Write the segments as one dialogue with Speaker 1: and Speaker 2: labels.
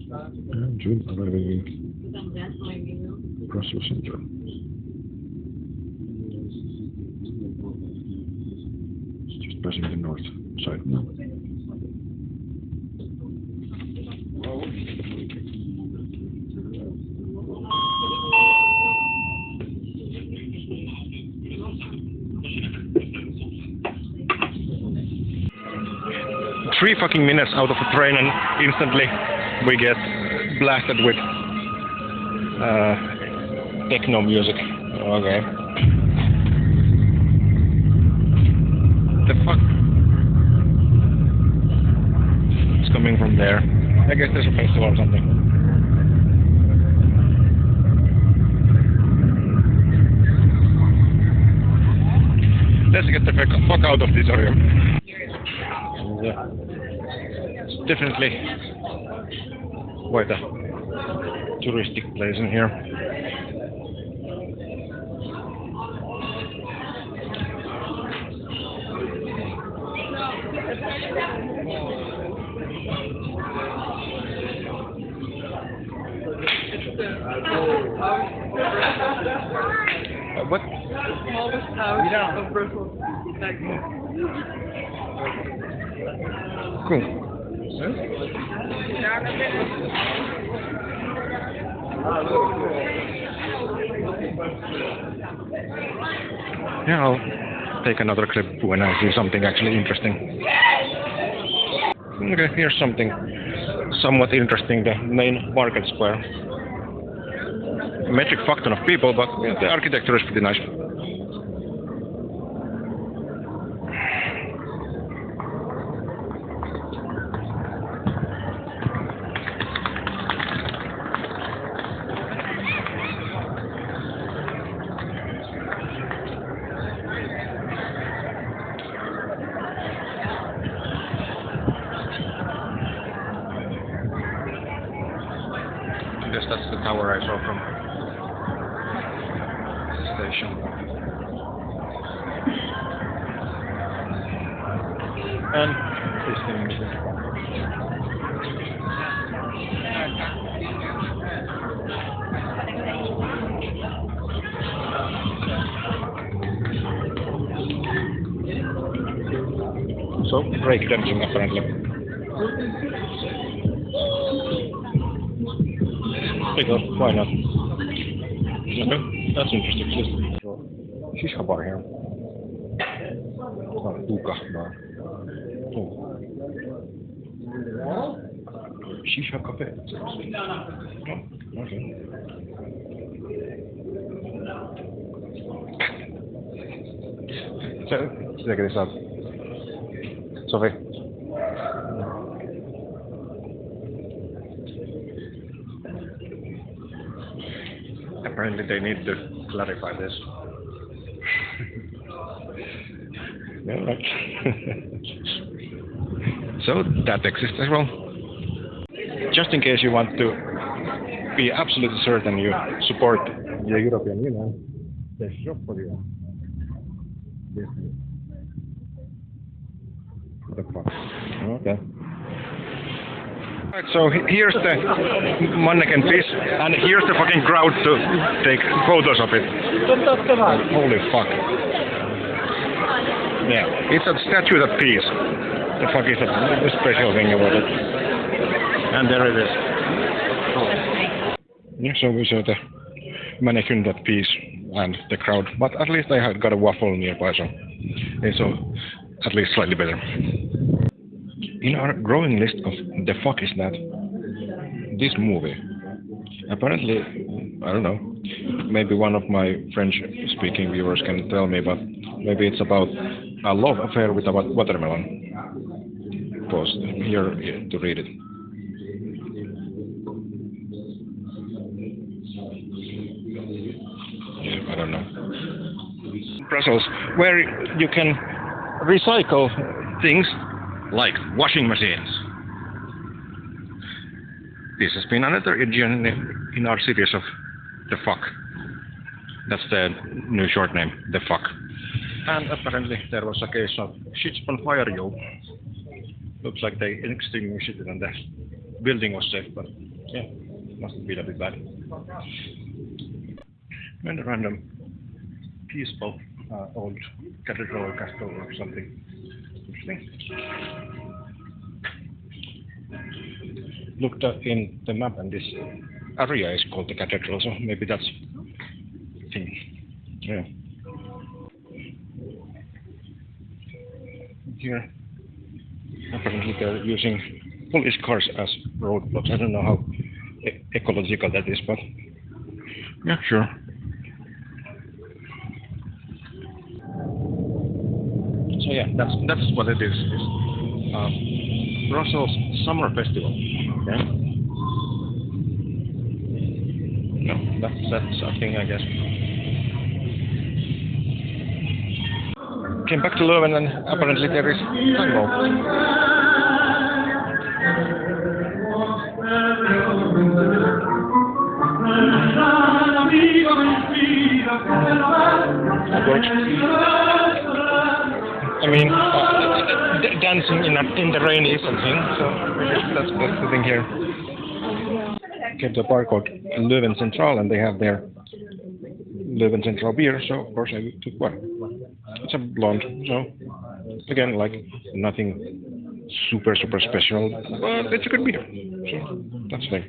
Speaker 1: June arriving Brussels Central. It's just passing the north side now. Three fucking minutes out of the train and instantly we get blasted with techno music. Okay. The fuck? It's coming from there. I guess there's a festival or something. Let's get the fuck out of this area. Yeah. It's definitely quite a touristic place in here. What?
Speaker 2: The smallest house of Brussels.
Speaker 1: Cool. Yeah, I'll take another clip when I see something actually interesting. Okay, here's something somewhat interesting, the main market square. A metric fuck ton of people, but yeah, the architecture is pretty nice. I guess that's the tower I saw from the station. And listening music. So, breakdancing apparently. Take off, why not? Okay, that's interesting. Shisha bar here. Oh, hookah bar. Oh. Shisha cafe. Oh, okay. So, check this out. Sophie. Apparently they need to clarify this. Yeah, right. So that exists as well. Just in case you want to be absolutely certain you support the European Union, there's a shop for you. What the fuck? Okay. Right, so here's the mannequin piece, and here's the fucking crowd to take photos of it. Holy fuck. Yeah, it's a statue that piece. The fuck is the special thing about it? And there it is. Yeah, so we saw the mannequin that piece and the crowd, but at least I had got a waffle nearby, so it's at least slightly better. In our growing list of the fuck is that, this movie, apparently, I don't know, maybe one of my French-speaking viewers can tell me, but maybe it's about a love affair with a watermelon. Pause here to read it. Yeah, I don't know. Brussels, where you can recycle things like washing machines. This has been another edition in our series of The Fuck. That's the new short name, The Fuck. And apparently there was a case of shits on fire, yo. Looks like they extinguished it and the building was safe, but Yeah, must be a bit bad. And a random piece of old cathedral or castle or something. Interesting. Looked up in the map and this area is called the cathedral, so maybe that's the thing. Yeah. Here, apparently they're using police cars as roadblocks. I don't know how ecological that is, but yeah, sure. So yeah, that's what it is. It's Brussels Summer Festival. Okay. No, that's a thing, I guess. Came back to Leuven and apparently there is tango. That works. I mean, dancing in the rain is a thing, so that's the thing here. Came to a bar called Leuven Central and they have their Leuven Central beer, so of course I took one. It's a blonde, so again, like nothing super special, but it's a good beer, so that's the thing.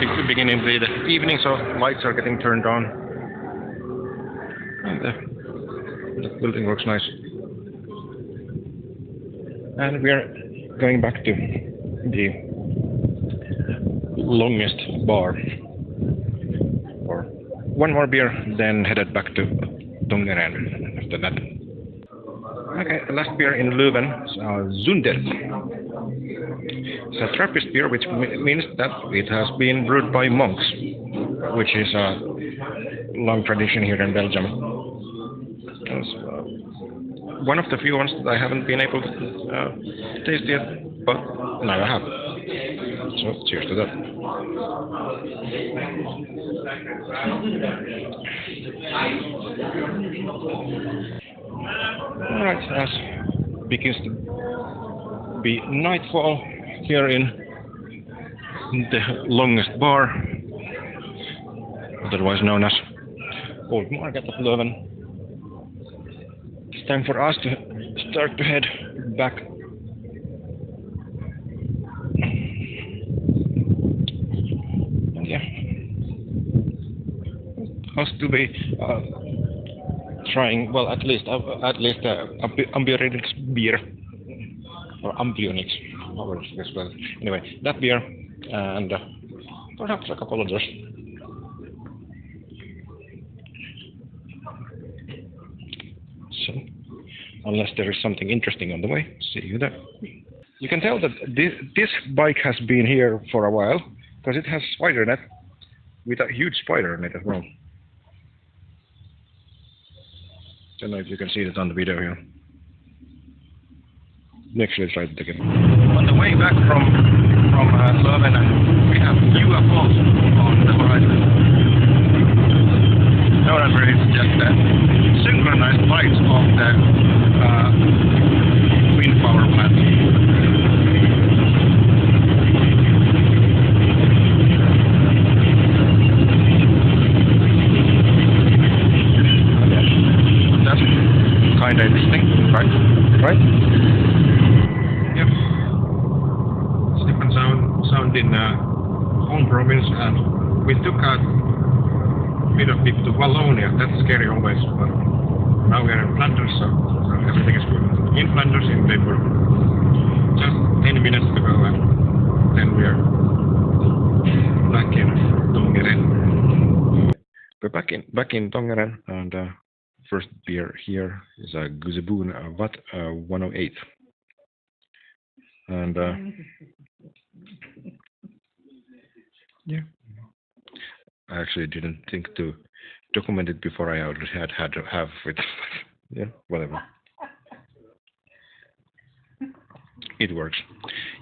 Speaker 1: It's beginning of the evening, so lights are getting turned on. And the building looks nice. And we are going back to the longest bar. Or one more beer, then headed back to Tongeren after that. Okay, the last beer in Leuven is Zunder. It's a Trappist beer, which means that it has been brewed by monks, which is a long tradition here in Belgium. It's one of the few ones that I haven't been able to taste yet, but now I have. So cheers to that. Alright, as begins to be nightfall here in the longest bar, otherwise known as Old Market of Leuven. It's time for us to start to head back. And yeah, us to be trying, well, at least Ambiorix beer, or Ambionix, however this well. Anyway, that beer, and perhaps a couple others. So, unless there is something interesting on the way, see you there. You can tell that this bike has been here for a while, because it has spider net, with a huge spider in it as well. Don't know if you can see that on the video here. Actually, try to take it. On the way back from Leuven, we have UFOs on the horizon. No, it's just synchronized flights of the wind power plant. That's kind of interesting, right? Yep. It's different sound in home province, and we took a bit of it to Wallonia. That's scary always, but now we are in Flanders, so everything is good. In Flanders, in Limburg. Just 10 minutes to go, and then we are back in Tongeren. We're back in Tongeren, and first beer here is a Guzeboon Watt 108. And yeah, I actually didn't think to document it before I already had to have it. Yeah, whatever. It works.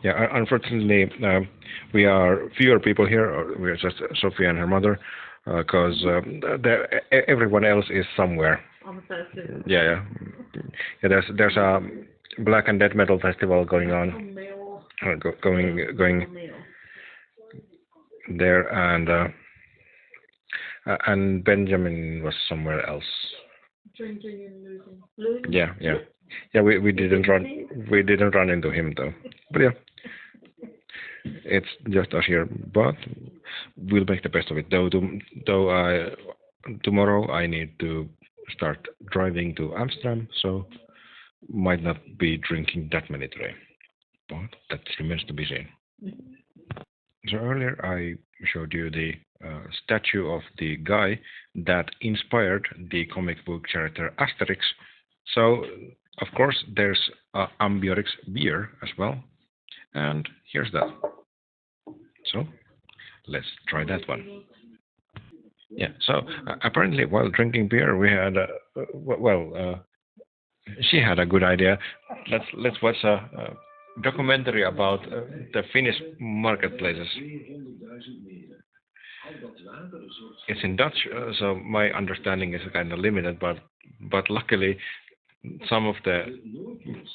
Speaker 1: Yeah, unfortunately, we are fewer people here. We are just Sophia and her mother, because everyone else is somewhere.
Speaker 2: On the festival.
Speaker 1: Yeah. There's a Black and Death Metal festival going on. going there, and Benjamin was somewhere else.
Speaker 2: Drinking in Leuven.
Speaker 1: Yeah. We didn't run into him though. But yeah, it's just us here. But we'll make the best of it. Tomorrow I need to start driving to Amsterdam, so might not be drinking that many today. But that remains to be seen. So earlier I showed you the statue of the guy that inspired the comic book character Asterix. So of course there's Ambiorix beer as well, and here's that. So let's try that one. Yeah. So apparently while drinking beer we had she had a good idea. Let's watch a documentary about the Finnish marketplaces. It's in Dutch, so my understanding is kind of limited, but luckily some of the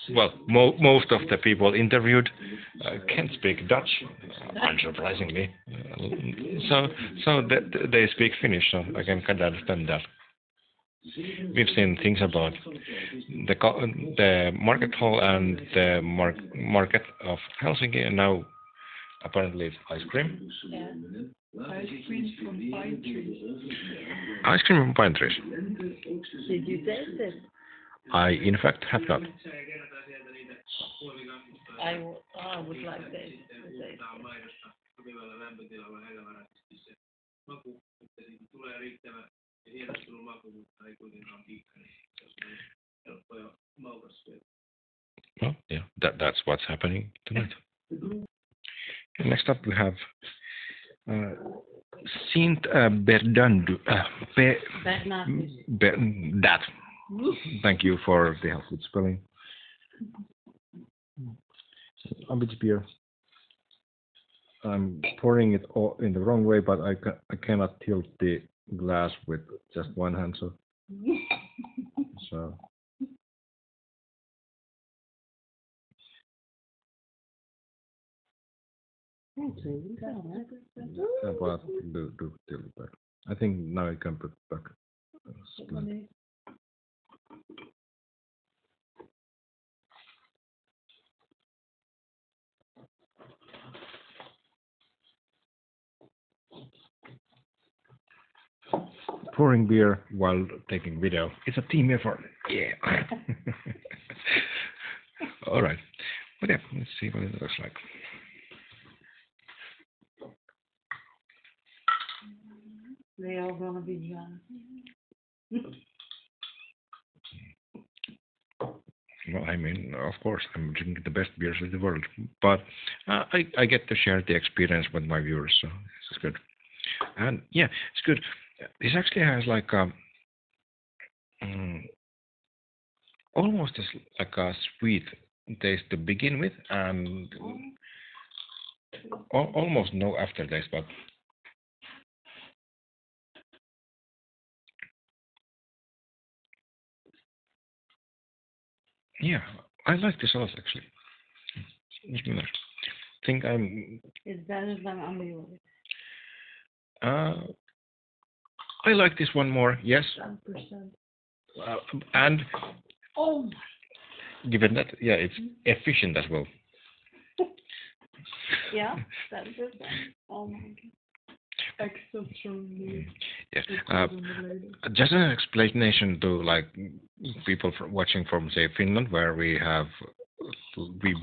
Speaker 1: most of the people interviewed can speak Dutch, unsurprisingly. They speak Finnish, so I can kind of understand that. We've seen things about the market hall and the market of Helsinki, and now apparently it's ice cream.
Speaker 2: Yeah. Ice cream from pine trees.
Speaker 1: Ice cream from pine trees.
Speaker 2: Did you taste it?
Speaker 1: I, in fact, have not.
Speaker 2: I would like to taste it.
Speaker 1: Well, yeah, that's what's happening tonight. Next up, we have Sint Berdandu. That. Thank you for the help with spelling. A bit beer. I'm pouring it all in the wrong way, but I cannot tilt the glass with just one hand, so. But do tilt it back. I think now I can put back. Pouring beer while taking video. It's a team effort. Yeah. All right. But yeah, let's see what it looks like.
Speaker 2: They are gonna be drunk.
Speaker 1: Well, I mean, of course, I'm drinking the best beers in the world, but I get to share the experience with my viewers, so this is good. And yeah, it's good. This actually has like almost like a sweet taste to begin with, and almost no aftertaste, but yeah, I like this a lot actually. It's nice. I think
Speaker 2: It's better than Ambiorix.
Speaker 1: I like this one more, yes.
Speaker 2: 10%.
Speaker 1: And
Speaker 2: Oh my.
Speaker 1: given that, yeah, it's efficient as well.
Speaker 2: Yeah, 10%. Oh my god. Extra strong.
Speaker 1: Yes. Just an explanation to like people watching from say Finland, where we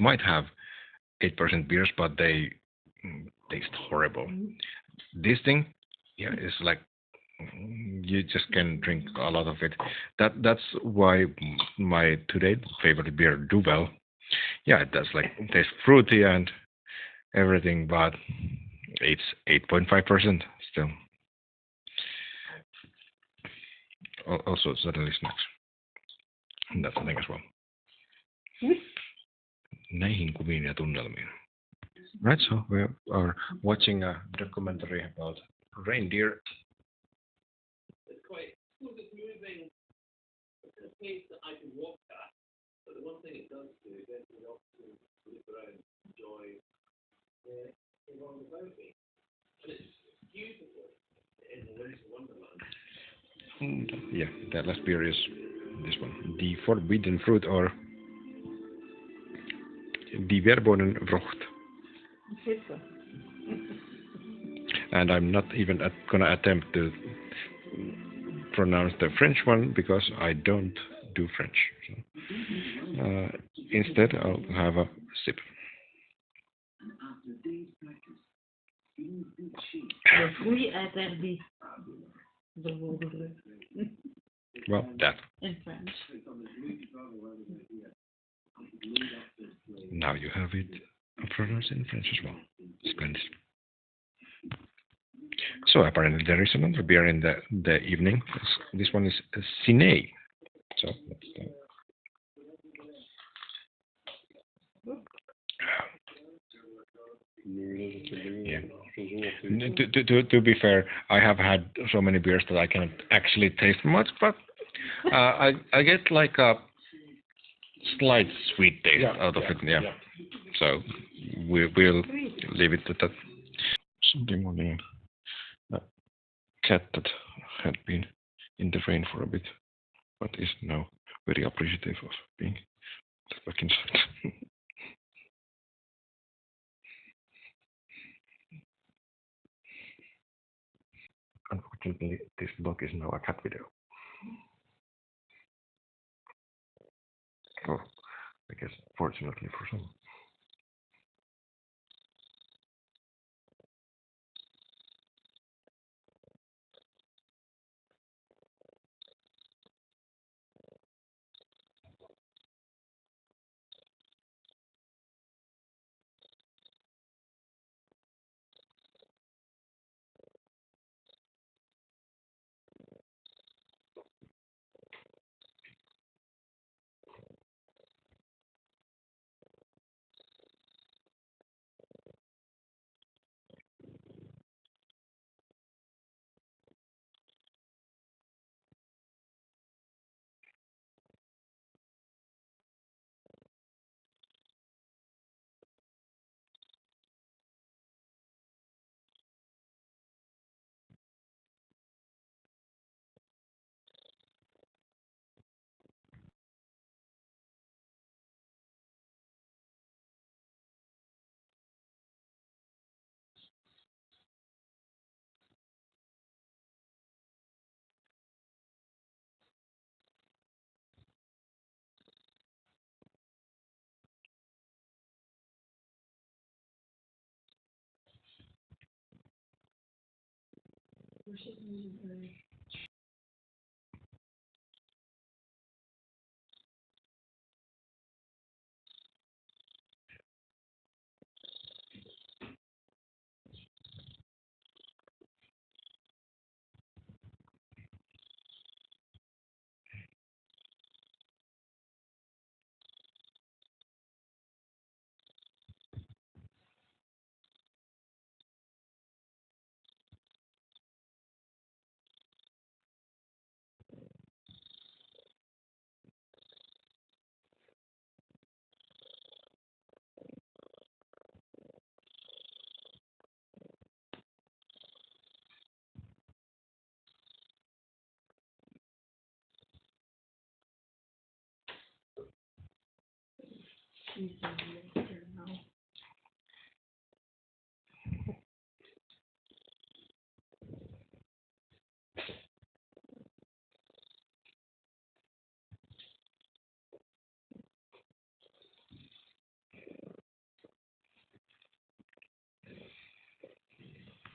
Speaker 1: might have 8% beers, but they taste horrible. This thing, yeah, is like you just can drink a lot of it. That's why my today favorite beer, Duvel. Yeah, it does like taste fruity and everything, but it's 8.5% still. Also, suddenly snacks. And that's the thing as well. Näihin kuviin ja tunnelmiin. Right, so we are watching a documentary about reindeer. It's quite moving at a pace that I can walk at, but the one thing it does do is get me off to look around. Yeah, the last beer is this one. The forbidden fruit or die verboten Frucht.
Speaker 2: Pizza.
Speaker 1: And I'm not even gonna attempt to pronounce the French one because I don't do French. So, instead, I'll have a sip.
Speaker 2: Le fruit interdit.
Speaker 1: Well, that.
Speaker 2: In French.
Speaker 1: Now you have it pronounced in French as well. Splendid. So apparently there is another beer in the evening. This one is Cine. So yeah. To be fair, I have had so many beers that I cannot actually taste much, but I get like a slight sweet taste out of it. Yeah. So we'll leave it at that. Sunday morning, a cat that had been in the rain for a bit, but is now very appreciative of being back inside. Unfortunately, this blog is now a cat video. Or, I guess, fortunately for some.